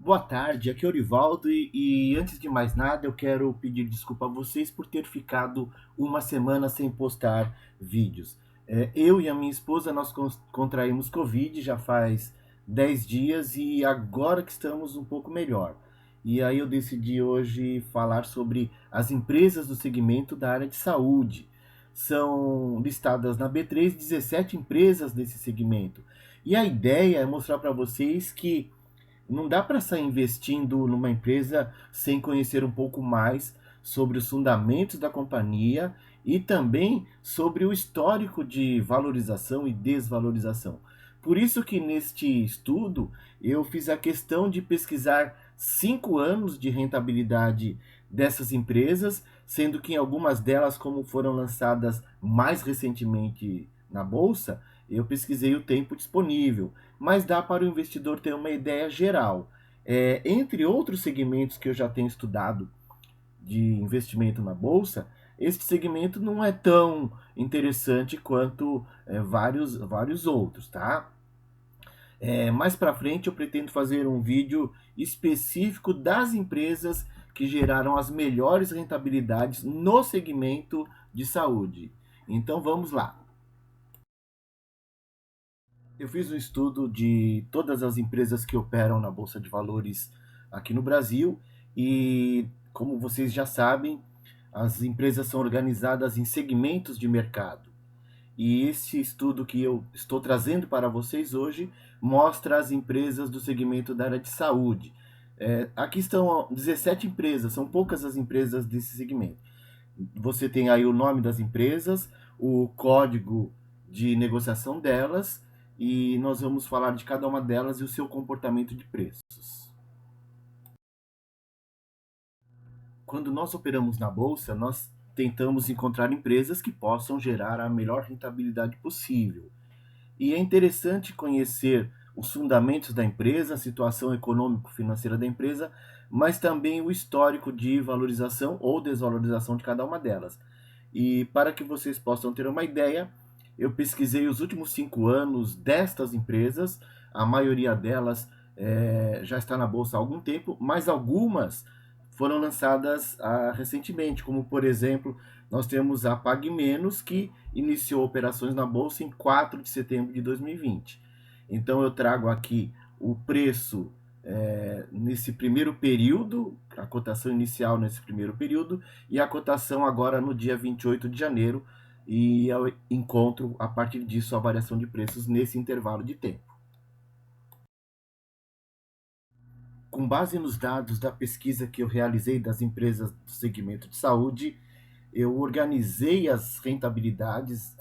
Boa tarde, aqui é o Orivaldo e antes de mais nada eu quero pedir desculpa a vocês por ter ficado uma semana sem postar vídeos. Eu e a minha esposa nós contraímos Covid já faz 10 dias e agora que estamos um pouco melhor. E aí eu decidi hoje falar sobre as empresas do segmento da área de saúde. São listadas na B3 17 empresas desse segmento. E a ideia é mostrar para vocês que não dá para sair investindo numa empresa sem conhecer um pouco mais sobre os fundamentos da companhia e também sobre o histórico de valorização e desvalorização. Por isso que neste estudo eu fiz a questão de pesquisar 5 anos de rentabilidade dessas empresas, sendo que em algumas delas, como foram lançadas mais recentemente na bolsa, eu pesquisei o tempo disponível, mas dá para o investidor ter uma ideia geral. Entre outros segmentos que eu já tenho estudado de investimento na bolsa, este segmento não é tão interessante quanto vários outros, tá? Mais para frente eu pretendo fazer um vídeo específico das empresas que geraram as melhores rentabilidades no segmento de saúde. Então vamos lá. Eu fiz um estudo de todas as empresas que operam na Bolsa de Valores aqui no Brasil e, como vocês já sabem, as empresas são organizadas em segmentos de mercado. E esse estudo que eu estou trazendo para vocês hoje mostra as empresas do segmento da área de saúde. Aqui estão 17 empresas, são poucas as empresas desse segmento. Você tem aí o nome das empresas, o código de negociação delas, e nós vamos falar de cada uma delas e o seu comportamento de preços. Quando nós operamos na bolsa, nós tentamos encontrar empresas que possam gerar a melhor rentabilidade possível. E é interessante conhecer os fundamentos da empresa, a situação econômico-financeira da empresa, mas também o histórico de valorização ou desvalorização de cada uma delas. E para que vocês possam ter uma ideia, eu pesquisei os últimos 5 anos destas empresas, a maioria delas já está na bolsa há algum tempo, mas algumas foram lançadas recentemente, como por exemplo, nós temos a Pague Menos, que iniciou operações na bolsa em 4 de setembro de 2020. Então eu trago aqui o preço nesse primeiro período, a cotação inicial nesse primeiro período, e a cotação agora no dia 28 de janeiro, e eu encontro a partir disso a variação de preços nesse intervalo de tempo. Com base nos dados da pesquisa que eu realizei das empresas do segmento de saúde, eu organizei as rentabilidades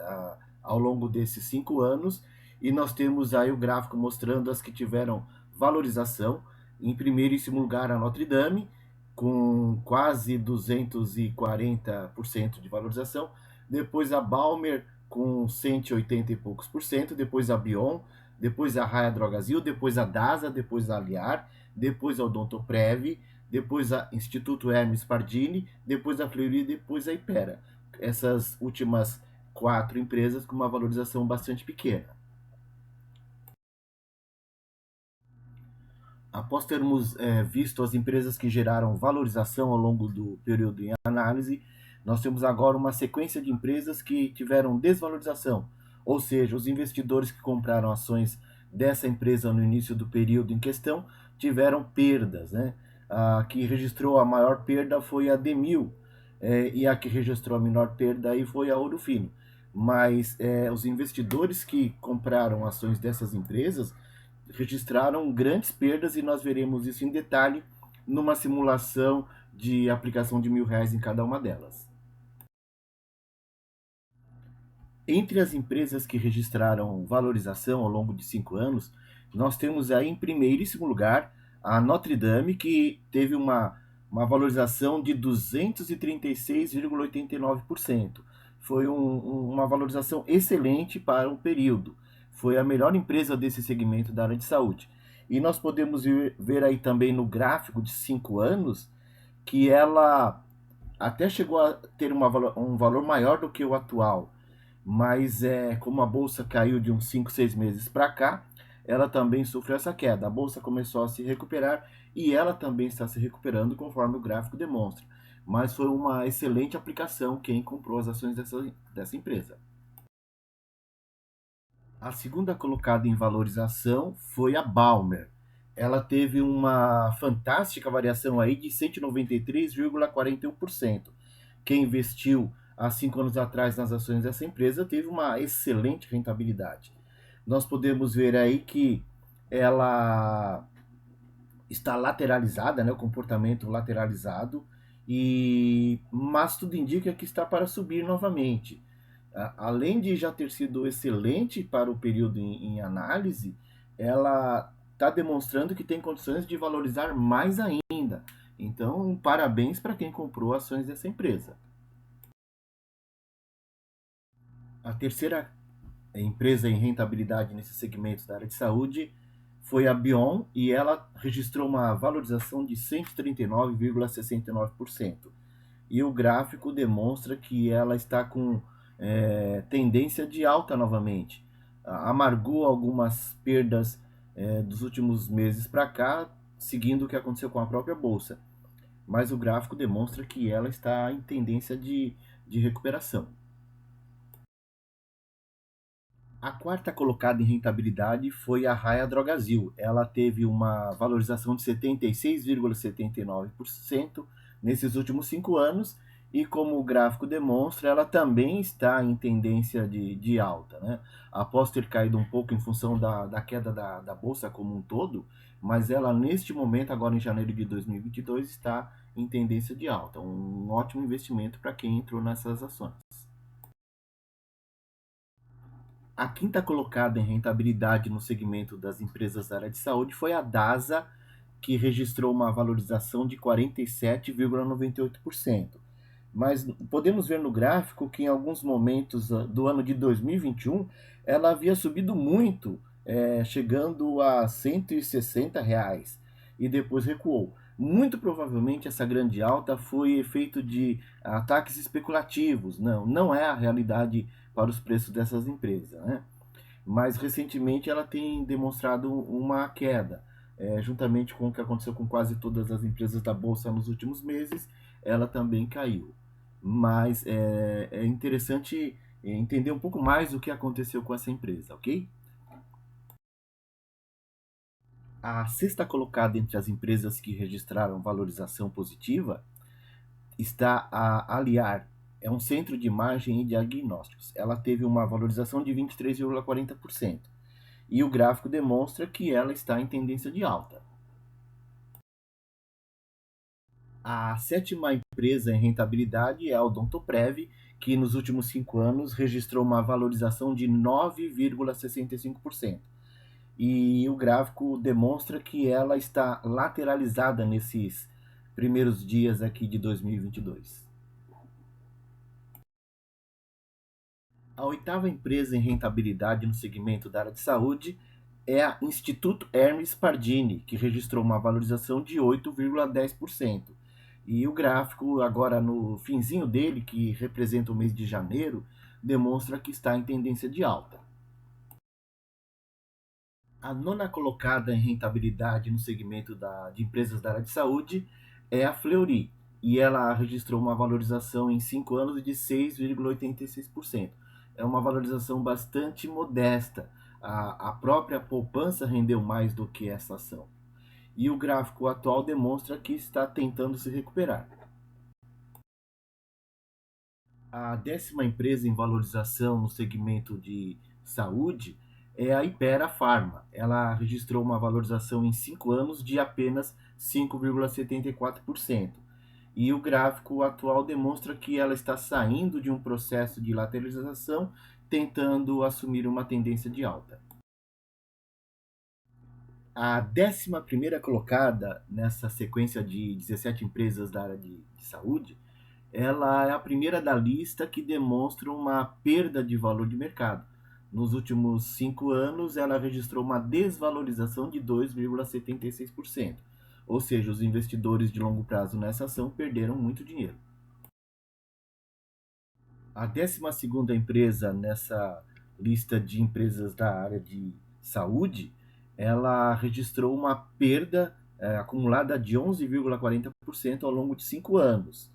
ao longo desses 5 anos e nós temos aí o gráfico mostrando as que tiveram valorização. Em primeiro e segundo lugar, a Notre Dame, com quase 240% de valorização. Depois a Balmer, com 180 e poucos por cento. Depois a Bion, depois a Raia Drogasil, depois a DASA, depois a Aliar, depois a Odontoprev, depois a Instituto Hermes Pardini, depois a Fleury e depois a Ipera. Essas últimas 4 empresas com uma valorização bastante pequena. Após termos visto as empresas que geraram valorização ao longo do período em análise, nós temos agora uma sequência de empresas que tiveram desvalorização, ou seja, os investidores que compraram ações dessa empresa no início do período em questão tiveram perdas, né? A que registrou a maior perda foi a Demil, e a que registrou a menor perda aí foi a Ouro Fino. Mas os investidores que compraram ações dessas empresas registraram grandes perdas e nós veremos isso em detalhe numa simulação de aplicação de R$ 1.000 em cada uma delas. Entre as empresas que registraram valorização ao longo de 5 anos, nós temos aí em primeiro e segundo lugar a Notre Dame, que teve uma valorização de 236,89%. Foi uma valorização excelente para o período. Foi a melhor empresa desse segmento da área de saúde. E nós podemos ver aí também no gráfico de 5 anos que ela até chegou a ter um valor maior do que o atual, mas como a bolsa caiu de uns 5, 6 meses para cá, ela também sofreu essa queda. A bolsa começou a se recuperar e ela também está se recuperando conforme o gráfico demonstra. Mas foi uma excelente aplicação quem comprou as ações dessa empresa. A segunda colocada em valorização foi a Balmer. Ela teve uma fantástica variação aí de 193,41%. Quem investiu há 5 anos atrás nas ações dessa empresa teve uma excelente rentabilidade. Nós podemos ver aí que ela está lateralizada, né, o comportamento lateralizado, mas tudo indica que está para subir novamente. Além de já ter sido excelente para o período em análise, ela está demonstrando que tem condições de valorizar mais ainda. Então, parabéns para quem comprou ações dessa empresa. A terceira empresa em rentabilidade nesse segmento da área de saúde foi a Bion e ela registrou uma valorização de 139,69%. E o gráfico demonstra que ela está com tendência de alta novamente. Amargou algumas perdas dos últimos meses para cá, seguindo o que aconteceu com a própria bolsa. Mas o gráfico demonstra que ela está em tendência de recuperação. A quarta colocada em rentabilidade foi a Raia Drogasil. Ela teve uma valorização de 76,79% nesses últimos 5 anos e, como o gráfico demonstra, ela também está em tendência de alta, né? Após ter caído um pouco em função da queda da bolsa como um todo, mas ela neste momento, agora em janeiro de 2022, está em tendência de alta. Um ótimo investimento para quem entrou nessas ações. A quinta colocada em rentabilidade no segmento das empresas da área de saúde foi a DASA, que registrou uma valorização de 47,98%. Mas podemos ver no gráfico que em alguns momentos do ano de 2021 ela havia subido muito, chegando a R$ 160 e depois recuou. Muito provavelmente essa grande alta foi efeito de ataques especulativos. Não é a realidade para os preços dessas empresas, né? Mas recentemente ela tem demonstrado uma queda, juntamente com o que aconteceu com quase todas as empresas da bolsa nos últimos meses, ela também caiu. Mas é interessante entender um pouco mais o que aconteceu com essa empresa, ok? A sexta colocada entre as empresas que registraram valorização positiva está a Aliar. É um centro de imagem e diagnósticos. Ela teve uma valorização de 23,40%. E o gráfico demonstra que ela está em tendência de alta. A sétima empresa em rentabilidade é a Odontoprev, que nos últimos 5 anos registrou uma valorização de 9,65%. E o gráfico demonstra que ela está lateralizada nesses primeiros dias aqui de 2022. A oitava empresa em rentabilidade no segmento da área de saúde é a Instituto Hermes Pardini, que registrou uma valorização de 8,10%. E o gráfico, agora no finzinho dele, que representa o mês de janeiro, demonstra que está em tendência de alta. A nona colocada em rentabilidade no segmento de empresas da área de saúde é a Fleury, e ela registrou uma valorização em 5 anos de 6,86%. É uma valorização bastante modesta. A própria poupança rendeu mais do que essa ação. E o gráfico atual demonstra que está tentando se recuperar. A décima empresa em valorização no segmento de saúde é a Hypera Pharma. Ela registrou uma valorização em 5 anos de apenas 5,74%. E o gráfico atual demonstra que ela está saindo de um processo de lateralização, tentando assumir uma tendência de alta. A 11ª colocada nessa sequência de 17 empresas da área de saúde, ela é a primeira da lista que demonstra uma perda de valor de mercado. Nos últimos 5 anos, ela registrou uma desvalorização de 2,76%. Ou seja, os investidores de longo prazo nessa ação perderam muito dinheiro. A 12ª empresa nessa lista de empresas da área de saúde ela registrou uma perda acumulada de 11,40% ao longo de 5 anos.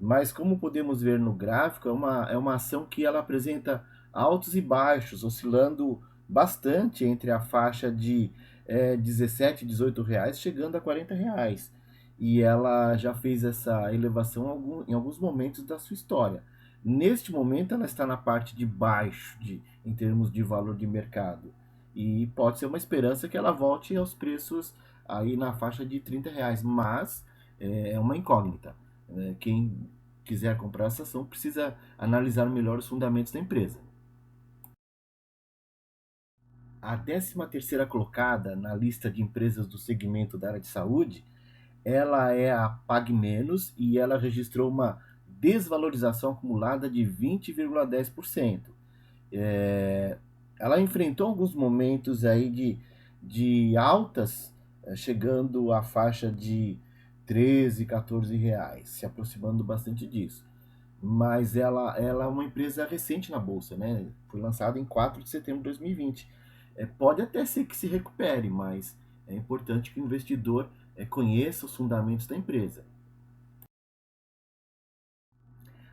Mas como podemos ver no gráfico, é uma ação que ela apresenta altos e baixos, oscilando bastante entre a faixa de 17, R$ 18, chegando a R$ 40. E ela já fez essa elevação em alguns momentos da sua história. Neste momento, ela está na parte de baixo em termos de valor de mercado. E pode ser uma esperança que ela volte aos preços aí na faixa de R$ 30, mas é uma incógnita. Quem quiser comprar essa ação precisa analisar melhor os fundamentos da empresa. A 13ª colocada na lista de empresas do segmento da área de saúde, ela é a Pag Menos e ela registrou uma desvalorização acumulada de 20,10%. É, ela enfrentou alguns momentos aí de altas, chegando à faixa de R$ 13, R$ 14, se aproximando bastante disso. Mas ela é uma empresa recente na bolsa, né? Foi lançada em 4 de setembro de 2020. Pode até ser que se recupere, mas é importante que o investidor conheça os fundamentos da empresa.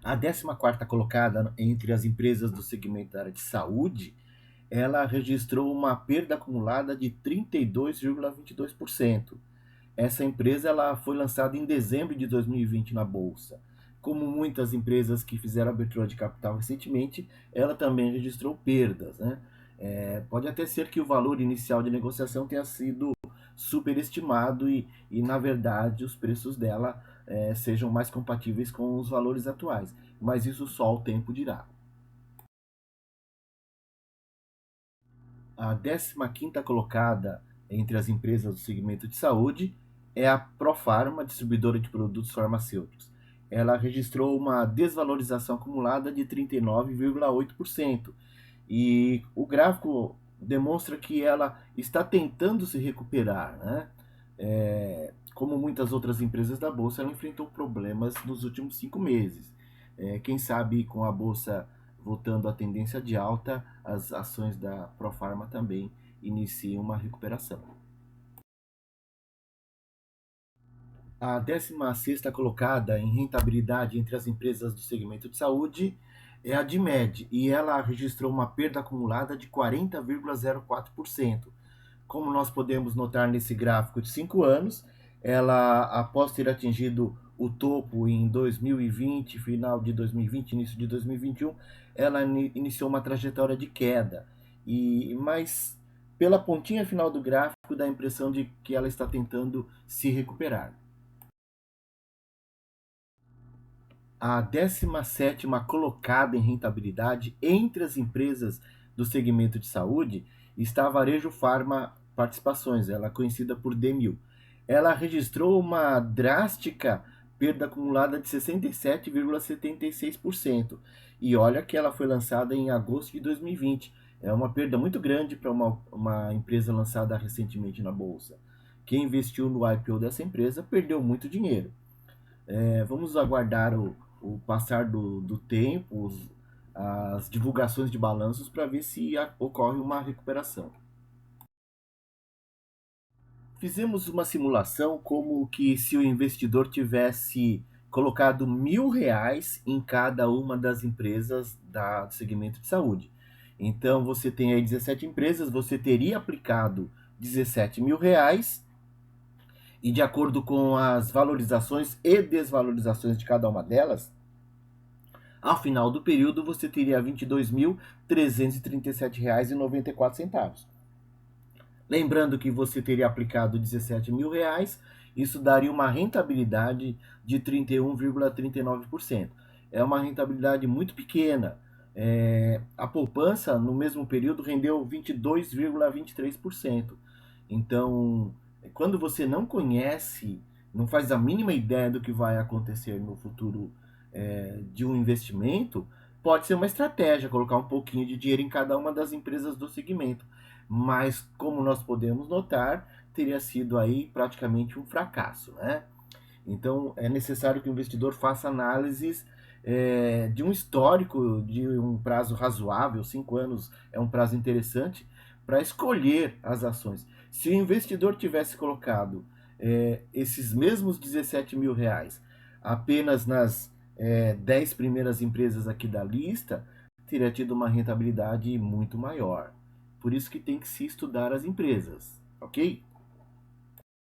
A 14ª colocada entre as empresas do segmento da área de saúde, ela registrou uma perda acumulada de 32,22%. Essa empresa ela foi lançada em dezembro de 2020 na bolsa. Como muitas empresas que fizeram abertura de capital recentemente, ela também registrou perdas, né? Pode até ser que o valor inicial de negociação tenha sido superestimado e na verdade, os preços dela sejam mais compatíveis com os valores atuais. Mas isso só o tempo dirá. A 15ª colocada entre as empresas do segmento de saúde é a Profarma, distribuidora de produtos farmacêuticos. Ela registrou uma desvalorização acumulada de 39,8%. E o gráfico demonstra que ela está tentando se recuperar, né? Como muitas outras empresas da Bolsa, ela enfrentou problemas nos últimos 5 meses. Quem sabe com a Bolsa voltando à tendência de alta, as ações da Profarma também iniciam uma recuperação. A 16ª colocada em rentabilidade entre as empresas do segmento de saúde é a Dimed, e ela registrou uma perda acumulada de 40,04%. Como nós podemos notar nesse gráfico de 5 anos, ela, após ter atingido o topo em 2020, final de 2020, início de 2021, ela iniciou uma trajetória de queda. Mas pela pontinha final do gráfico dá a impressão de que ela está tentando se recuperar. A 17ª colocada em rentabilidade entre as empresas do segmento de saúde está a Varejo Farma Participações, ela é conhecida por DMIL. Ela registrou uma drástica perda acumulada de 67,76%. E olha que ela foi lançada em agosto de 2020. É uma perda muito grande para uma empresa lançada recentemente na Bolsa. Quem investiu no IPO dessa empresa perdeu muito dinheiro. Vamos aguardar o passar do tempo, as divulgações de balanços para ver se ocorre uma recuperação. Fizemos uma simulação como que se o investidor tivesse colocado R$ 1.000 em cada uma das empresas do segmento de saúde. Então você tem aí 17 empresas, você teria aplicado R$ 17.000 e de acordo com as valorizações e desvalorizações de cada uma delas, ao final do período você teria R$ 22.337,94. Lembrando que você teria aplicado R$ 17.000, isso daria uma rentabilidade de 31,39%. É uma rentabilidade muito pequena. A poupança no mesmo período rendeu 22,23%. Então, quando você não conhece, não faz a mínima ideia do que vai acontecer no futuro de um investimento, pode ser uma estratégia colocar um pouquinho de dinheiro em cada uma das empresas do segmento. Mas, como nós podemos notar, teria sido aí praticamente um fracasso, né? Então, é necessário que o investidor faça análises de um histórico de um prazo razoável, 5 anos é um prazo interessante, para escolher as ações. Se o investidor tivesse colocado esses mesmos 17 mil reais apenas nas 10 primeiras empresas aqui da lista, teria tido uma rentabilidade muito maior. Por isso que tem que se estudar as empresas, ok?